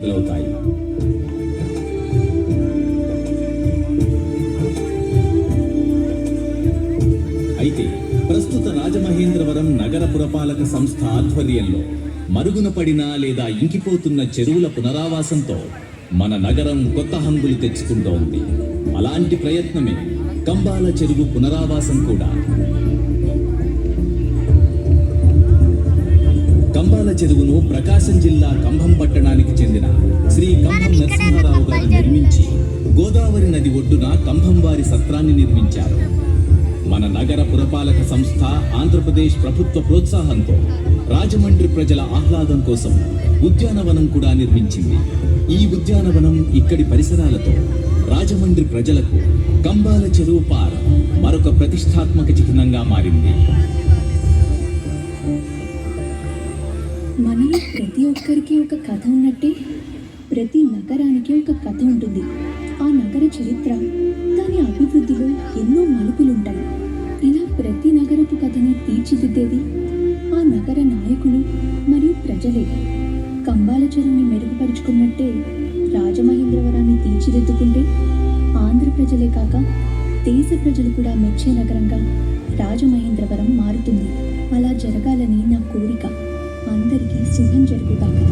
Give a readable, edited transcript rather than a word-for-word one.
మొదలవుతాయి. అయితే ప్రస్తుత రాజమహేంద్రవరం నగర పురపాలక సంస్థ ఆధ్వర్యంలో మరుగున పడిన లేదా ఇంకిపోతున్న చెరువుల పునరావాసంతో మన నగరం కొత్త హంగులు తెచ్చుకుంటోంది. అలాంటి ప్రయత్నమే కంబాల చెరువు పునరావాసం కూడా. కంబాల చెరువును ప్రకాశం జిల్లా కంభం పట్టణానికి చెందిన శ్రీ కంభం నరసింహారావు గారు నిర్మించి గోదావరి నది ఒడ్డున కంభం వారి సత్రాన్ని నిర్మించారు. మన నగర పురపాలక సంస్థ ఆంధ్రప్రదేశ్ ప్రభుత్వ ప్రోత్సాహంతో రాజమండ్రి ప్రజల ఆహ్లాదం కోసం ఉద్యానవనం కూడా నిర్మించింది. ఈ ఉద్యానవనం ఇక్కడి పరిసరాలతో రాజమండ్రి ప్రజలకు కంబాల చెరువు పార్క్ మరొక ప్రతిష్టాత్మక చిహ్నంగా మారింది. మనలో ప్రతి ఒక్కరికి ఒక కథ ఉన్నట్టే ప్రతి నగరానికి ఒక కథ ఉంటుంది. ఆ నగర చరిత్ర, దాని అభివృద్ధిలో ఎన్నో మలుపులుంటాయి. ఇలా ప్రతి నగరపు కథని తీర్చిదిద్దేది ఆ నగర నాయకులు మరియు ప్రజలే. కంబాల చెరువుని మెరుగుపరుచుకున్నట్టే రాజమహేంద్రవరాన్ని తీర్చిదిద్దుకుంటే ఆంధ్ర ప్రజలే కాక దేశ ప్రజలు కూడా మెచ్చే నగరంగా రాజమహేంద్రవరం మారుతుంది. అలా జరగాలని నా కోరిక. అందరికీ శుభం జరుగుతాయి.